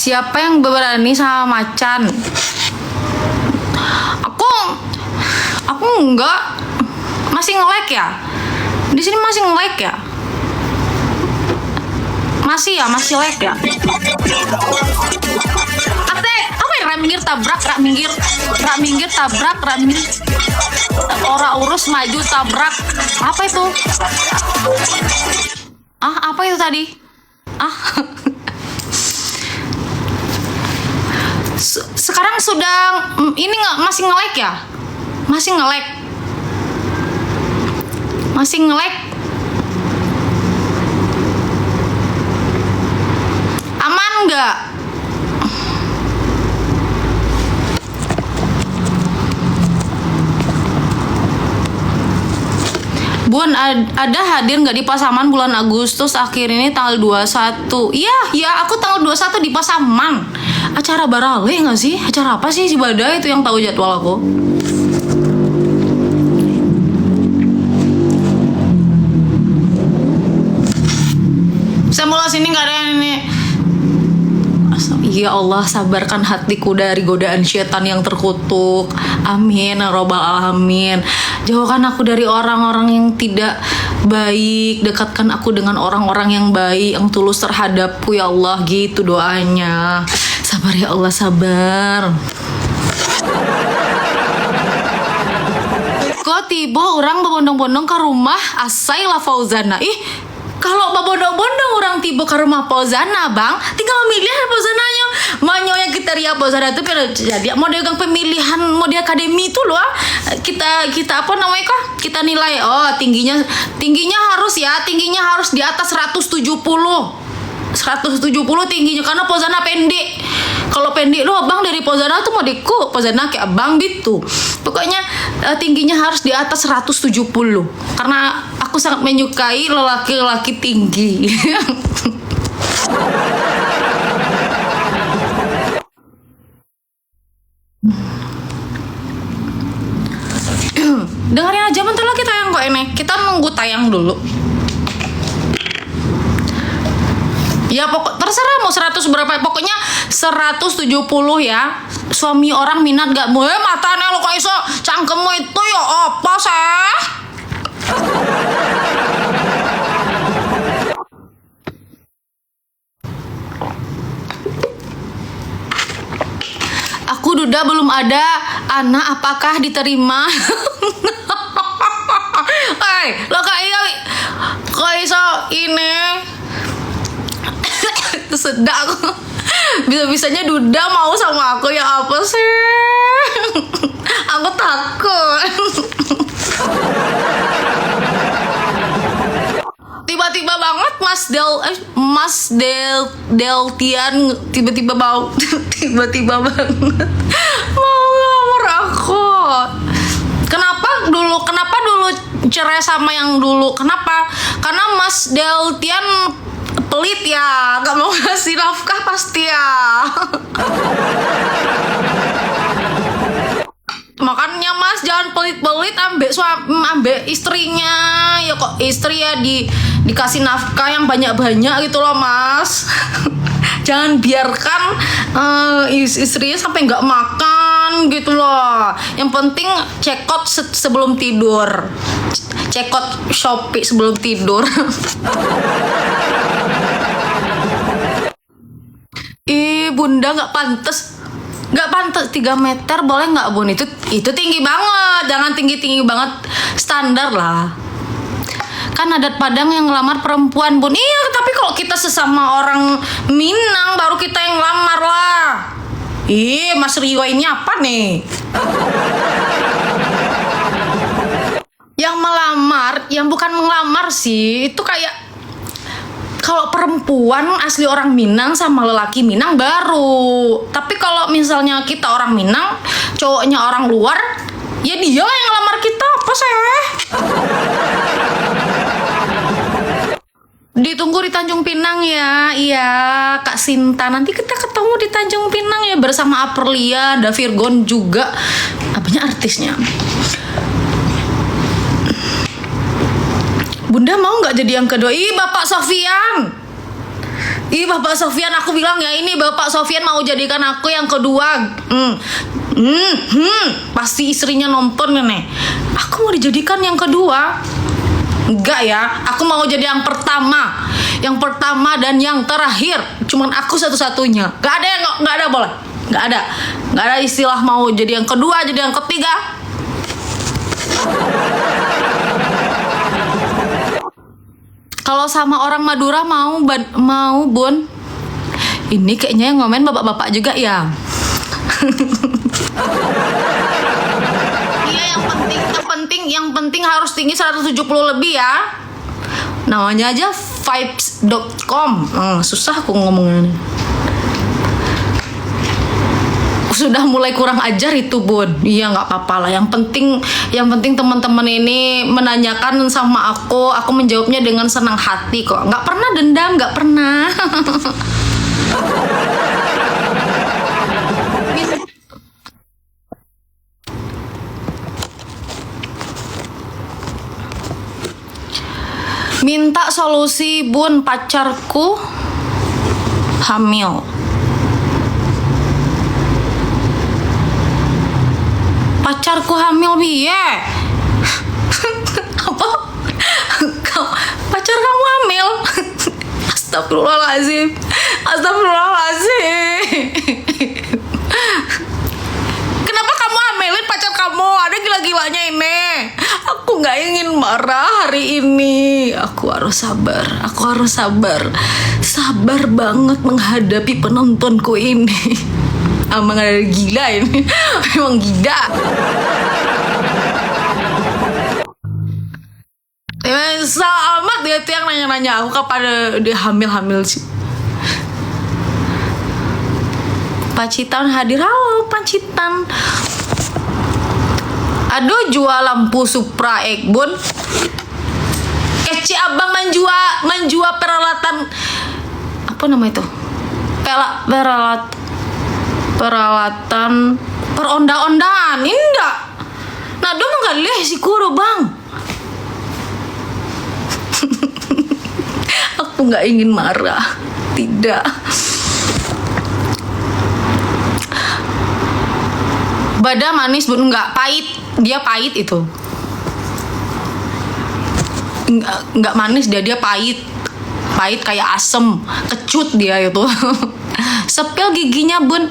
Siapa yang berani sama macan? Aku enggak. Masih nge-lag ya? Di sini masih nge-lag ya? Masih lag ya? Ate, apa ya? Rak minggir tabrak, rak minggir tabrak, rak minggir. Ora urus maju tabrak. Apa itu? Apa itu tadi? Sekarang sudah ini nggak, masih nge-lag ya? Masih nge-lag. Aman nggak? Bun, ada hadir nggak di Pasaman bulan Agustus akhir ini tanggal 21? Iya, aku tanggal 21 di Pasaman. Acara barale nggak sih? Acara apa sih si Badai itu yang tahu jadwal aku? Saya mulai sini nggak ada yang ini. Ya Allah, sabarkan hatiku dari godaan syaitan yang terkutuk. Amin ya robbal alamin. Jauhkan aku dari orang-orang yang tidak baik. Dekatkan aku dengan orang-orang yang baik, yang tulus terhadapku ya Allah. Gitu doanya. Sabar ya Allah, sabar. Kok tiba orang berbondong-bondong ke rumah Asai La Fauzana. Kalau berbondong-bondong orang tiba ke rumah Fauzana, Bang, tinggal memilih Fauzananya. Manyo yang kita riak Fauzana itu jadi model gang pemilihan model akademi itu loh. Kita apa namanya kah? Kita nilai tingginya harus di atas 170 tingginya karena Fauzana pendek. Kalau pendek lo abang dari Fauzana tuh modekku Fauzana kayak abang gitu. Pokoknya tingginya harus di atas 170 karena aku sangat menyukai lelaki-lelaki tinggi. Dengerin aja, bentar lagi tayang kok ini. Kita nunggu tayang dulu. Ya terserah mau 100 berapa, pokoknya 170 ya. Suami orang minat gak? Matanya lo kok iso cangkemmu itu ya apa sih? Aku duda belum ada anak, apakah diterima? Lo kok iso ini sedak aku. Bisa-bisanya duda mau sama aku ya apa sih? Aku takut. Tiba-tiba banget Mas Deltian tiba-tiba banget mau ngelamar aku. Kenapa dulu cerai sama yang dulu? Kenapa? Karena Mas Deltian pelit ya, gak mau ngasih nafkah pasti ya. Makanya Mas jangan pelit-pelit ambek istrinya. Ya kok istri ya dikasih nafkah yang banyak-banyak gitu loh Mas. Jangan biarkan istrinya sampai nggak makan gitu loh. Yang penting cekot sebelum tidur. Cekot Shopee sebelum tidur. Bunda nggak pantas 3 meter boleh nggak Bun? Itu tinggi banget, jangan tinggi banget, standar lah. Kan adat Padang yang ngelamar perempuan Bun. Iya, tapi kalau kita sesama orang Minang baru kita yang ngelamar lah. Mas Rio ini apa nih? Yang melamar, yang bukan ngelamar sih, itu kayak kalau perempuan asli orang Minang sama lelaki Minang baru. Tapi kalau misalnya kita orang Minang, cowoknya orang luar, ya dia yang ngelamar kita, apa sih? Ditunggu di Tanjung Pinang ya. Iya, Kak Sinta. Nanti kita ketemu di Tanjung Pinang ya bersama Aprilia, ada Virgon juga. Apanya artisnya? Bunda mau nggak jadi yang kedua? Bapak Sofian. Ih, Bapak Sofian, aku bilang ya, ini Bapak Sofian mau jadikan aku yang kedua. Pasti istrinya nonton nih. Aku mau dijadikan yang kedua. Enggak ya, aku mau jadi yang pertama. Yang pertama dan yang terakhir. Cuman aku satu-satunya. Gak ada yang gak ada boleh. Gak ada istilah mau jadi yang kedua, jadi yang ketiga. Kalau sama orang Madura mau Bun. Ini kayaknya yang ngomen bapak-bapak juga ya. Iya, yang penting harus tinggi 170 lebih ya. Namanya aja vibes.com. Susah aku ngomongnya. Sudah mulai kurang ajar itu, Bun. Iya, nggak apa-apa lah. Yang penting teman-teman ini menanyakan sama aku menjawabnya dengan senang hati kok. Nggak pernah dendam, nggak pernah. Minta solusi, Bun. Pacarku hamil. Pacarku hamil biye. Apa? Pacar kamu hamil? Astagfirullahaladzim. Kenapa kamu hamilin pacar kamu? Ada gila-gilanya ini. Aku nggak ingin marah hari ini. Aku harus sabar. Sabar banget menghadapi penontonku ini. Emang ada gila ini. Emang gila. Amat dia tuh yang nanya-nanya aku kapan dia hamil sih. Pacitan hadir. Halo Pacitan. Aduh, jual lampu Supra Bun. Kece abang menjual peralatan apa nama itu? Peralatan perondaan-ondaan. Indah. Nah, do mah galih si kuro, Bang. Aku nggak ingin marah. Tidak. Bada manis, Bun. Nggak pahit. Dia pahit itu. Nggak manis dia pahit. Pahit kayak asem. Kecut dia itu. Sepil giginya, Bun.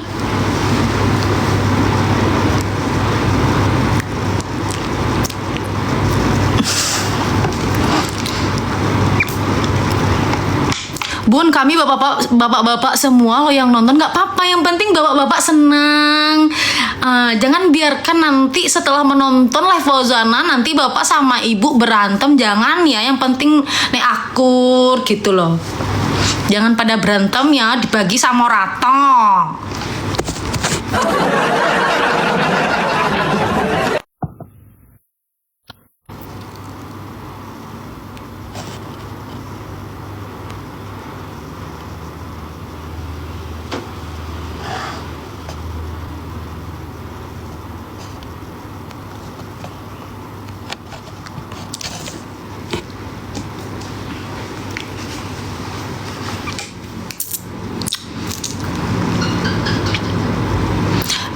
Bun, kami bapak-bapak semua lo yang nonton nggak apa-apa, yang penting bapak-bapak senang. Jangan biarkan nanti setelah menonton live Fauzana nanti bapak sama ibu berantem, jangan ya. Yang penting nek akur gitu loh. Jangan pada berantem ya, dibagi sama rata.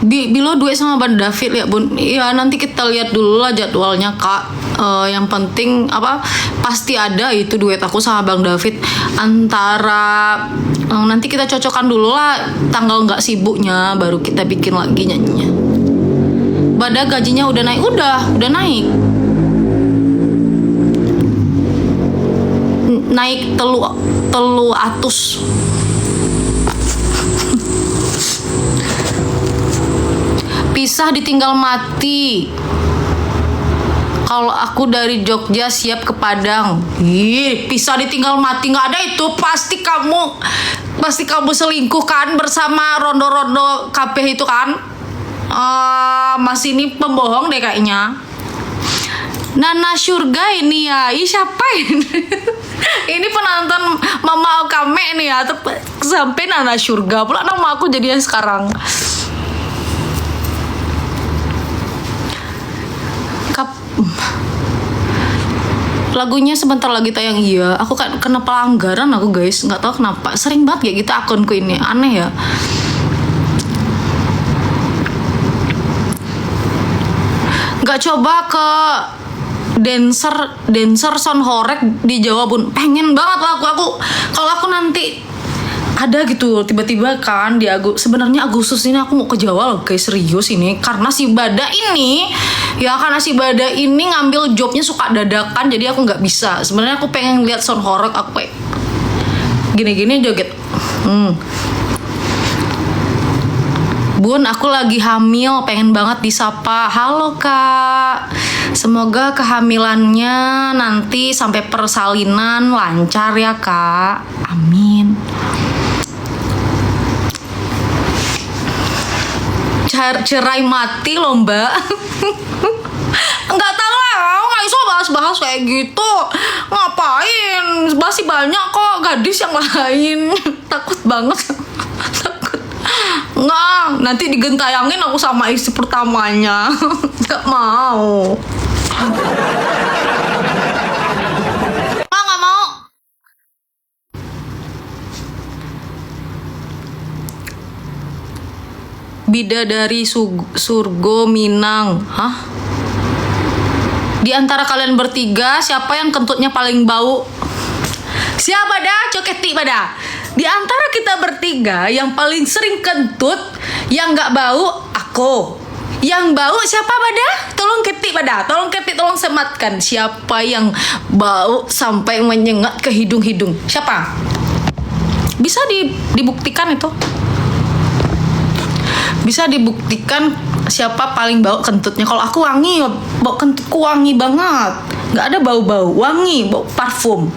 Bilo duet sama Bang David ya, Bun. Ya nanti kita lihat dulu lah jadwalnya, Kak. Yang penting pasti ada itu duet aku sama Bang David. Antara nanti kita cocokkan dulu lah tanggal nggak sibuknya, baru kita bikin lagi nyanyinya. Bada gajinya udah naik, udah naik. Naik telu atus. Pisah ditinggal mati. Kalau aku dari Jogja siap ke Padang. Pisah ditinggal mati nggak ada itu. Pasti kamu selingkuh kan bersama rondo-rondo kabeh itu kan. Mas ini pembohong deh kayaknya. Nana Surga ini ya. Siapa ini? Ini penonton Mama Okame nih ya. Sampai Nana Surga pula nama aku jadinya sekarang. Lagunya sebentar lagi tayang. Iya, aku kan kena pelanggaran aku guys, nggak tahu kenapa. Sering banget kayak gitu akunku ini, aneh ya. Nggak coba ke dancer sound horek di Jawa Bun. Pengen banget lah aku kalau aku nanti ada gitu tiba-tiba kan di sebenarnya Agustus ini aku mau ke Jawa loh guys, serius ini karena si Bada ini ngambil jobnya suka dadakan, jadi aku nggak bisa. Sebenarnya aku pengen lihat sound horror, aku kayak gini-gini joget. Bun, aku lagi hamil, pengen banget disapa. Halo kak, semoga kehamilannya nanti sampai persalinan lancar ya kak, amin. Cerai mati loh mbak. Enggak tahu lah, nggak bisa bahas-bahas kayak gitu. Ngapain, masih banyak kok gadis yang lain. Takut banget. Takut. Nggak, nanti digentayangin aku sama istri pertamanya. Nggak mau. Nggak mau. Bidadari Surgo Minang. Hah? Di antara kalian bertiga, siapa yang kentutnya paling bau? Siapa dah? Coketi pada. Di antara kita bertiga, yang paling sering kentut, yang gak bau, aku. Yang bau siapa pada? Tolong ketik pada. Tolong sematkan. Siapa yang bau sampai menyengat ke hidung-hidung? Siapa? Bisa dibuktikan itu. Bisa dibuktikan siapa paling bau kentutnya. Kalau aku wangi, bau kentutku wangi banget, nggak ada bau-bau, wangi, bau parfum.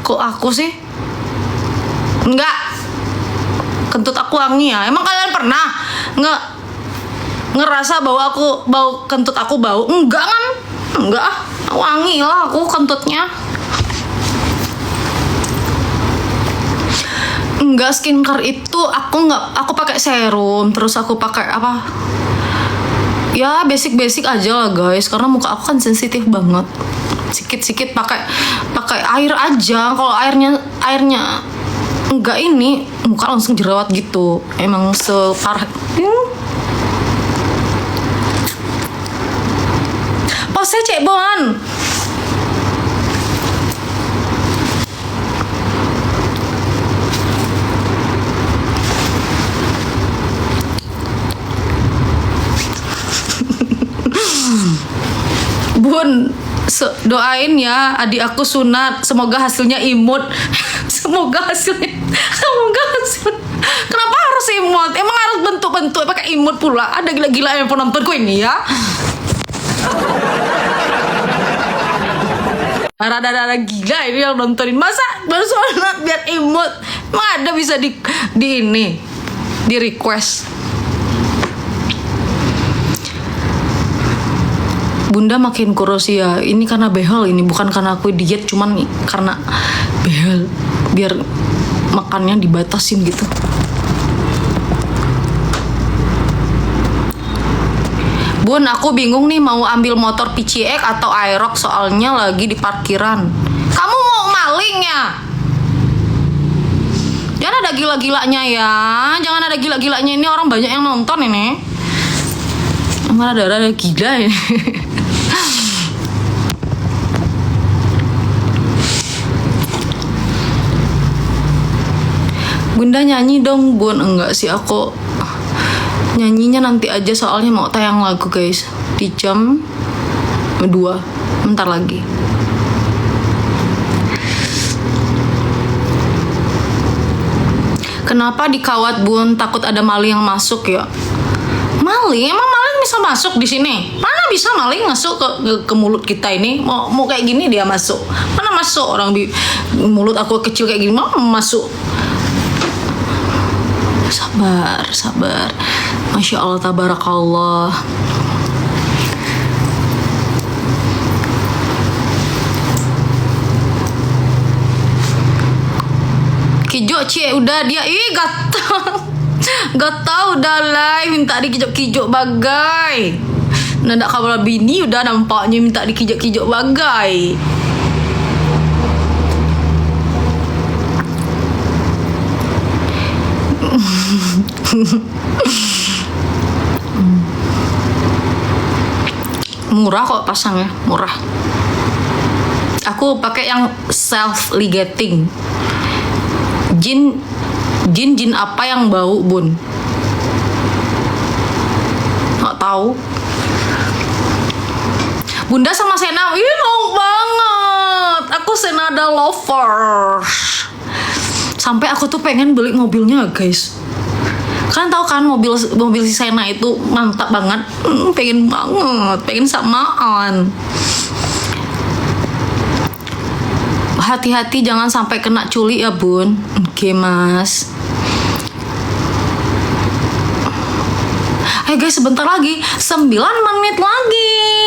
Kok aku sih? Enggak, kentut aku wangi ya. Emang kalian pernah ngerasa bau kentut aku bau? Enggak kan? Enggak, wangi lah aku kentutnya. Enggak, skincare itu aku pakai serum, terus aku pakai apa? Ya basic aja lah guys, karena muka aku kan sensitif banget. Sikit pakai air aja. Kalau airnya enggak ini, muka langsung jerawat gitu. Emang separah. Pose Cek Bon. Bun, doain ya adik aku sunat, semoga hasilnya imut. Semoga hasilnya. Kenapa harus imut? Emang harus bentuk-bentuk pakai imut pula? Ada gila-gila yang penontonku ini ya. Rada-rada gila ini yang nontonin. Masa bersunat biar imut? Emang ada bisa di ini, di request. Bunda makin kurus ya. Ini karena behel, ini bukan karena aku diet, cuman karena behel, biar makannya dibatasin gitu. Bun, aku bingung nih mau ambil motor PCX atau Aerox, soalnya lagi di parkiran. Kamu mau maling ya? Jangan ada gila-gilanya ya. Jangan ada gila-gilanya, ini orang banyak yang nonton ini. Emang ada gila ya. Bunda nyanyi dong Bun. Enggak sih, aku nyanyinya nanti aja, soalnya mau tayang lagu guys di jam 2 bentar lagi. Kenapa dikawat Bun? Takut ada maling yang masuk ya. Maling? Emang maling bisa masuk di sini? Mana bisa maling masuk ke mulut kita ini? Mau kayak gini dia masuk? Mana masuk orang mulut aku kecil kayak gini mau masuk? Sabar. Masya Allah, tabarakallah. Kijo cie udah dia gak tau dah lah minta dikijok-kijok bagai. Nada kabar bini udah nampaknya minta dikijok-kijok bagai. Murah kok pasangnya, murah. Aku pakai yang self ligating. Jin apa yang bau, Bun? Nggak tahu. Bunda sama Sena, mau banget. Aku Senada lovers. Sampai aku tuh pengen beli mobilnya, guys. Kalian tahu kan mobil si Sena itu mantap banget. Pengen banget, pengen samaan. Hati-hati jangan sampai kena culi ya, Bun. Oke, Mas. Guys, sebentar lagi 9 menit lagi.